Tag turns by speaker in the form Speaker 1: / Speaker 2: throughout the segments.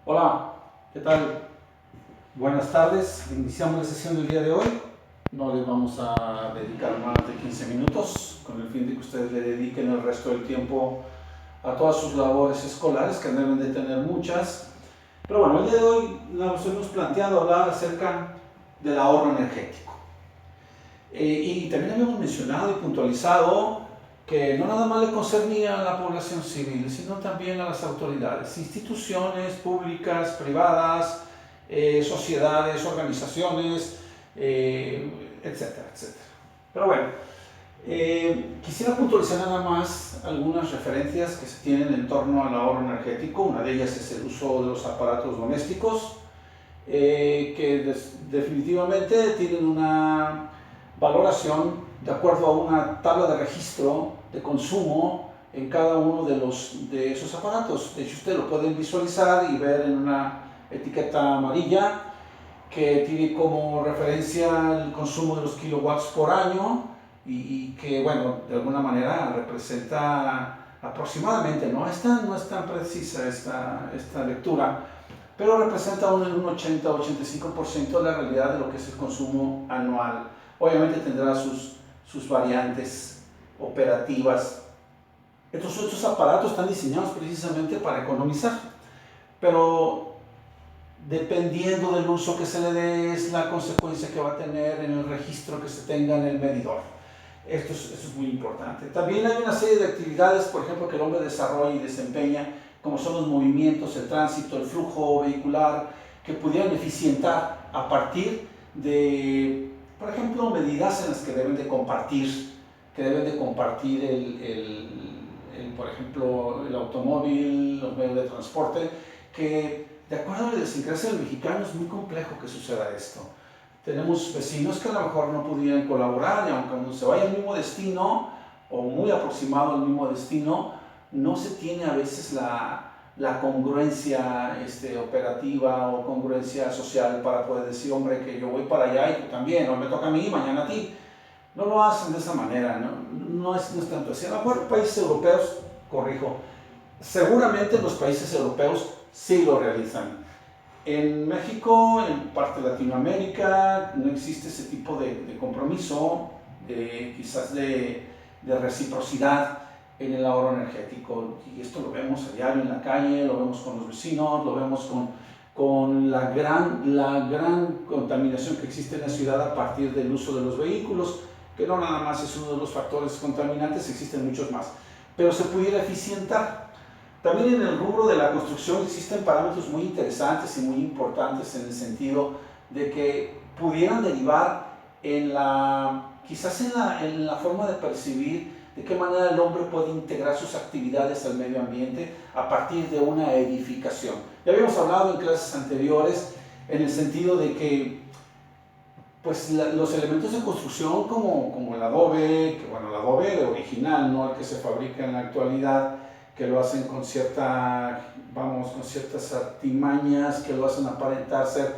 Speaker 1: Hola, ¿qué tal? Buenas tardes. Iniciamos la sesión del día de hoy. No les vamos a dedicar más de 15 minutos con el fin de que ustedes le dediquen el resto del tiempo a todas sus labores escolares, que deben de tener muchas. Pero bueno, el día de hoy nos hemos planteado hablar acerca del ahorro energético. Y también habíamos mencionado y puntualizado que no nada más le concernía a la población civil, sino también a las autoridades, instituciones públicas, privadas, sociedades, organizaciones, etcétera, etcétera. Pero bueno, quisiera puntualizar nada más algunas referencias que se tienen en torno al ahorro energético. Una de ellas es el uso de los aparatos domésticos, que definitivamente tienen una valoración de acuerdo a una tabla de registro de consumo en cada uno de esos aparatos. De hecho, ustedes lo pueden visualizar y ver en una etiqueta amarilla que tiene como referencia el consumo de los kilowatts por año y que, bueno, de alguna manera representa aproximadamente, no es tan precisa esta lectura, pero representa un 80-85% de la realidad de lo que es el consumo anual. Obviamente tendrá sus variantes operativas. Estos aparatos están diseñados precisamente para economizar, pero dependiendo del uso que se le dé es la consecuencia que va a tener en el registro que se tenga en el medidor. Esto es muy importante. También hay una serie de actividades, por ejemplo, que el hombre desarrolla y desempeña, como son los movimientos, el tránsito, el flujo vehicular, que pudieran eficientar a partir de, por ejemplo, medidas en las que deben de compartir, por ejemplo, el automóvil, los medios de transporte, que de acuerdo a la idiosincrasia del mexicano es muy complejo que suceda esto. Tenemos vecinos que a lo mejor no pudieran colaborar y aunque se vaya al mismo destino o muy aproximado al mismo destino, no se tiene a veces la congruencia operativa o congruencia social para poder decir, hombre, que yo voy para allá y tú también, o me toca a mí, mañana a ti. No lo hacen de esa manera, no es tanto así. A lo mejor países europeos, corrijo, seguramente los países europeos sí lo realizan. En México, en parte de Latinoamérica, no existe ese tipo de compromiso, quizás de reciprocidad en el ahorro energético. Y esto lo vemos a diario en la calle, lo vemos con los vecinos, lo vemos con la gran contaminación que existe en la ciudad a partir del uso de los vehículos, que no nada más es uno de los factores contaminantes, existen muchos más. Pero se pudiera eficientar. También en el rubro de la construcción existen parámetros muy interesantes y muy importantes en el sentido de que pudieran derivar quizás en la forma de percibir de qué manera el hombre puede integrar sus actividades al medio ambiente a partir de una edificación. Ya habíamos hablado en clases anteriores en el sentido de que pues los elementos de construcción como el adobe, que bueno, el adobe original, no el que se fabrica en la actualidad, que lo hacen con ciertas artimañas, que lo hacen aparentar ser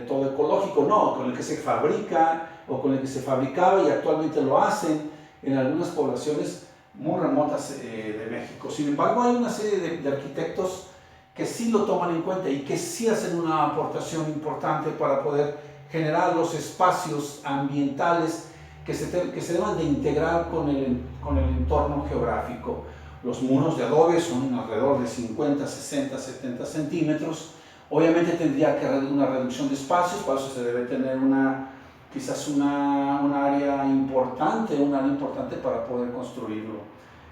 Speaker 1: todo ecológico, no, con el que se fabrica o con el que se fabricaba y actualmente lo hacen en algunas poblaciones muy remotas de México. Sin embargo, hay una serie de arquitectos que sí lo toman en cuenta y que sí hacen una aportación importante para poder generar los espacios ambientales que se deben de integrar con el entorno geográfico. Los muros de adobe son alrededor de 50, 60, 70 centímetros. Obviamente tendría que haber una reducción de espacios, para eso se debe tener quizás un área importante para poder construirlo.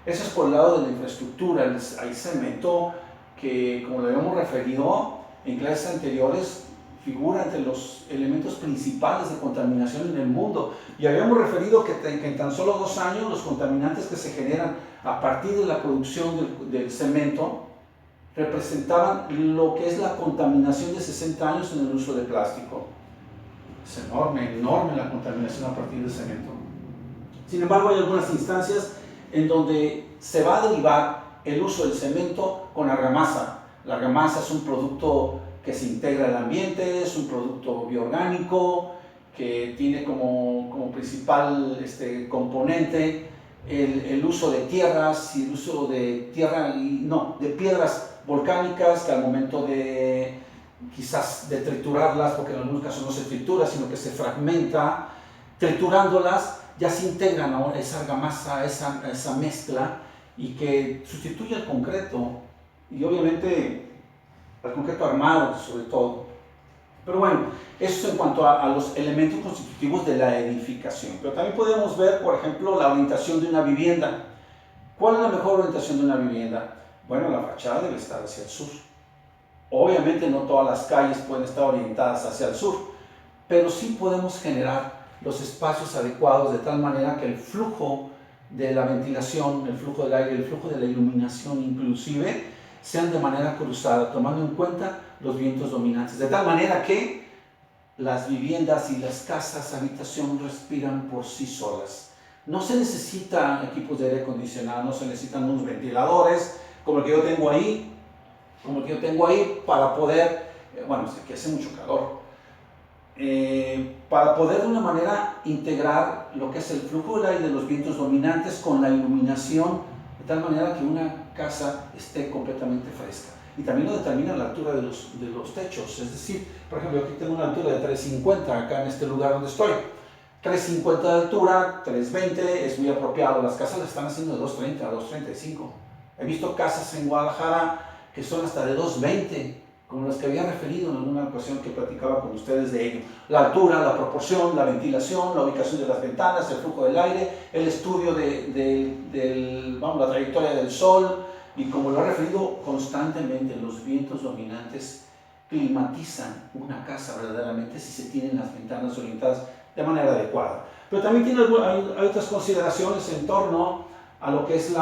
Speaker 1: Eso es por el lado de la infraestructura. Hay cemento que, como lo habíamos referido en clases anteriores, figura entre los elementos principales de contaminación en el mundo. Y habíamos referido que en tan solo 2 años los contaminantes que se generan a partir de la producción del cemento representaban lo que es la contaminación de 60 años en el uso de plástico. Es enorme la contaminación a partir del cemento. Sin embargo, hay algunas instancias en donde se va a derivar el uso del cemento con argamasa. La argamasa es un producto que se integra al ambiente, es un producto bioorgánico que tiene como principal componente el uso de tierras y el uso de de piedras volcánicas que al momento de quizás de triturarlas, porque en algunos casos no se tritura, sino que se fragmenta, triturándolas ya se integran a esa argamasa, esa mezcla, y que sustituye el concreto, y obviamente al concreto armado sobre todo. Pero bueno, eso es en cuanto a los elementos constitutivos de la edificación. Pero también podemos ver, por ejemplo, la orientación de una vivienda. ¿Cuál es la mejor orientación de una vivienda? Bueno, la fachada debe estar hacia el sur. Obviamente no todas las calles pueden estar orientadas hacia el sur, pero sí podemos generar los espacios adecuados de tal manera que el flujo de la ventilación, el flujo del aire, el flujo de la iluminación inclusive, sean de manera cruzada, tomando en cuenta los vientos dominantes, de tal manera que las viviendas y las casas, habitación, respiran por sí solas. No se necesitan equipos de aire acondicionado, no se necesitan unos ventiladores como el que yo tengo ahí, para poder, bueno, sé que hace mucho calor, para poder de una manera integrar lo que es el flujo del aire de los vientos dominantes con la iluminación, de tal manera que una casa esté completamente fresca. Y también lo determina la altura de los techos, es decir, por ejemplo, aquí tengo una altura de 3.50 acá en este lugar donde estoy. 3.50 de altura, 3.20 es muy apropiado. Las casas las están haciendo de 2.30 a 2.35. He visto casas en Guadalajara que son hasta de 2.20, como las que había referido en alguna ocasión que platicaba con ustedes de ello. La altura, la proporción, la ventilación, la ubicación de las ventanas, el flujo del aire, el estudio la trayectoria del sol, y como lo he referido constantemente, los vientos dominantes climatizan una casa verdaderamente si se tienen las ventanas orientadas de manera adecuada. Pero también hay otras consideraciones en torno a lo que es el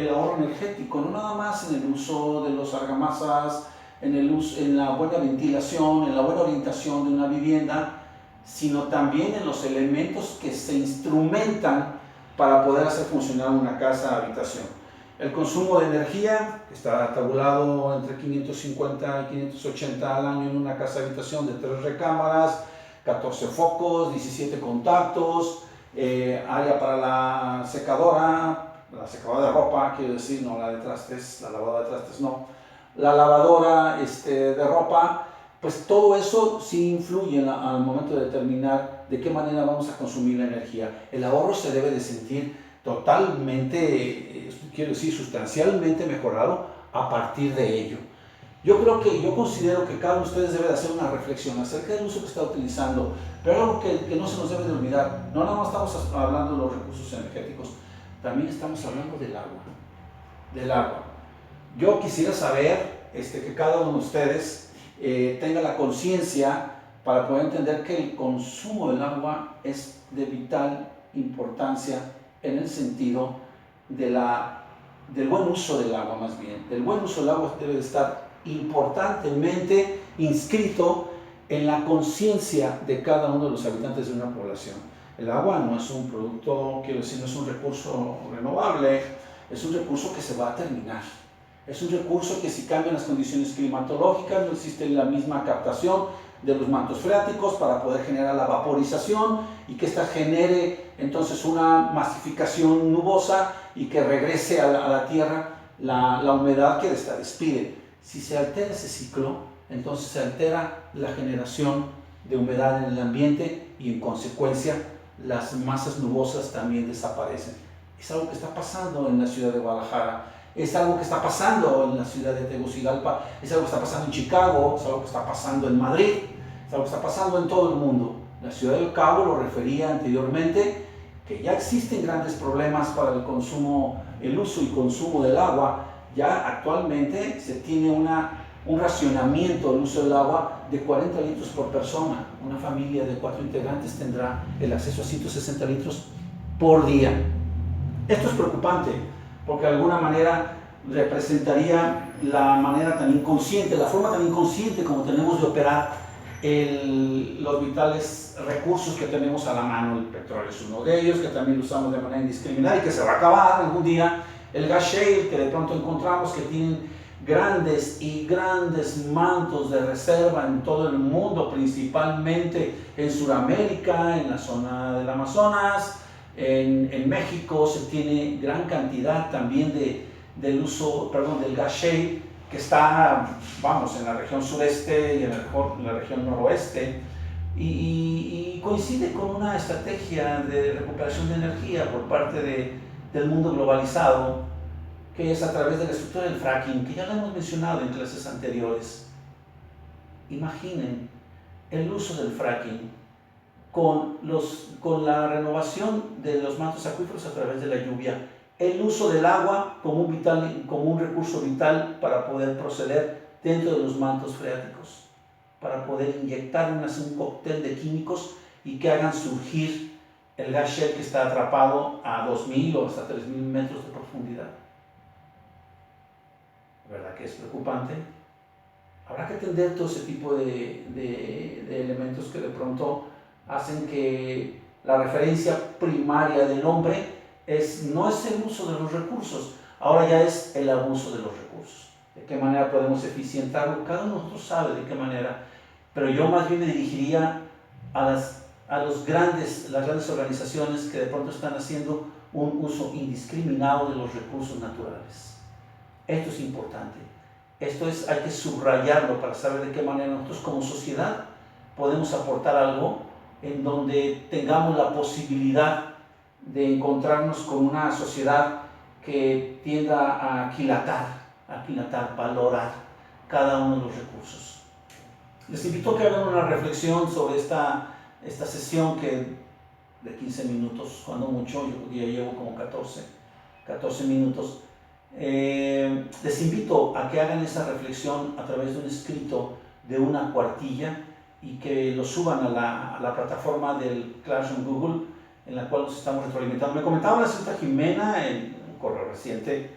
Speaker 1: ahorro energético, no nada más en el uso de los argamasas, en la buena ventilación, en la buena orientación de una vivienda, sino también en los elementos que se instrumentan para poder hacer funcionar una casa habitación. El consumo de energía, que está tabulado entre 550 y 580 al año en una casa habitación de 3 recámaras, 14 focos, 17 contactos, área para la secadora de ropa, quiero decir, no la de trastes, la lavadora de trastes no, la lavadora de ropa, pues todo eso sí influye al momento de determinar de qué manera vamos a consumir la energía. El ahorro se debe de sentir totalmente, quiero decir, sustancialmente mejorado a partir de ello. Yo considero que cada uno de ustedes debe de hacer una reflexión acerca del uso que está utilizando, pero algo que no se nos debe de olvidar. No nada más estamos hablando de los recursos energéticos, también estamos hablando del agua. Yo quisiera saber que cada uno de ustedes tenga la conciencia para poder entender que el consumo del agua es de vital importancia en el sentido del buen uso del agua, más bien. El buen uso del agua debe de estar importantemente inscrito en la conciencia de cada uno de los habitantes de una población. El agua no es un producto, quiero decir, no es un recurso renovable, es un recurso que se va a terminar. Es un recurso que si cambian las condiciones climatológicas, no existe la misma captación de los mantos freáticos para poder generar la vaporización y que ésta genere entonces una masificación nubosa y que regrese a la tierra la humedad que esta despide. Si se altera ese ciclo, entonces se altera la generación de humedad en el ambiente y en consecuencia las masas nubosas también desaparecen. Es algo que está pasando en la ciudad de Guadalajara, es algo que está pasando en la ciudad de Tegucigalpa, es algo que está pasando en Chicago, es algo que está pasando en Madrid, es algo que está pasando en todo el mundo. La ciudad del Cabo, lo refería anteriormente, que ya existen grandes problemas para el uso y consumo del agua. Ya actualmente se tiene un racionamiento del uso del agua de 40 litros por persona. Una familia de 4 integrantes tendrá el acceso a 160 litros por día. Esto es preocupante, porque de alguna manera representaría la manera tan inconsciente, la forma tan inconsciente como tenemos de operar los vitales recursos que tenemos a la mano. El petróleo es uno de ellos, que también lo usamos de manera indiscriminada y que se va a acabar algún día. El gas shale, que de pronto encontramos que tienen grandes y grandes mantos de reserva en todo el mundo, principalmente en Sudamérica, en la zona del Amazonas, En México se tiene gran cantidad también del uso, del gas shale, que está, vamos, en la región sureste y en la región noroeste, y coincide con una estrategia de recuperación de energía por parte del mundo globalizado, que es a través de la estructura del fracking, que ya lo hemos mencionado en clases anteriores. Imaginen el uso del fracking con la renovación de los mantos acuíferos a través de la lluvia, el uso del agua como un recurso vital para poder proceder dentro de los mantos freáticos, para poder inyectar un cóctel de químicos y que hagan surgir el gas shale que está atrapado a 2.000 o hasta 3.000 metros de profundidad. ¿Verdad que es preocupante? Habrá que atender todo ese tipo de elementos que de pronto hacen que la referencia primaria del hombre no es el uso de los recursos, ahora ya es el abuso de los recursos. ¿De qué manera podemos eficientarlo? Cada uno de nosotros sabe de qué manera, pero yo más bien me dirigiría a las grandes organizaciones que de pronto están haciendo un uso indiscriminado de los recursos naturales. Esto es importante. Hay que subrayarlo para saber de qué manera nosotros como sociedad podemos aportar algo en donde tengamos la posibilidad de encontrarnos con una sociedad que tienda a aquilatar, valorar cada uno de los recursos. Les invito a que hagan una reflexión sobre esta sesión de 15 minutos, cuando mucho, yo ya llevo como 14 minutos. Les invito a que hagan esa reflexión a través de un escrito de una cuartilla y que lo suban a la plataforma del Classroom Google, en la cual nos estamos retroalimentando. Me comentaba la señorita Jimena en un correo reciente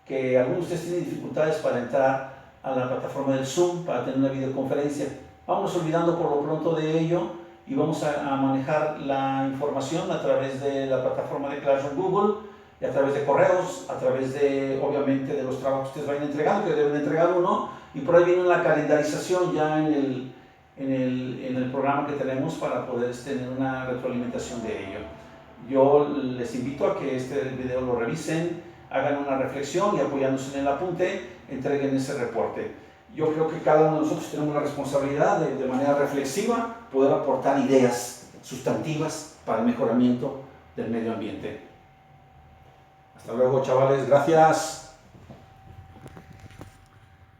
Speaker 1: que algunos de ustedes tienen dificultades para entrar a la plataforma del Zoom, para tener una videoconferencia. Vamos olvidando por lo pronto de ello y vamos a manejar la información a través de la plataforma de Classroom Google y a través de correos, a través de, obviamente, de los trabajos que ustedes vayan entregando, que deben entregar uno, y por ahí viene la calendarización ya en el programa que tenemos para poder tener una retroalimentación de ello. Yo les invito a que este video lo revisen, hagan una reflexión y apoyándose en el apunte, entreguen ese reporte. Yo creo que cada uno de nosotros tenemos la responsabilidad de manera reflexiva poder aportar ideas sustantivas para el mejoramiento del medio ambiente. Hasta luego, chavales. Gracias.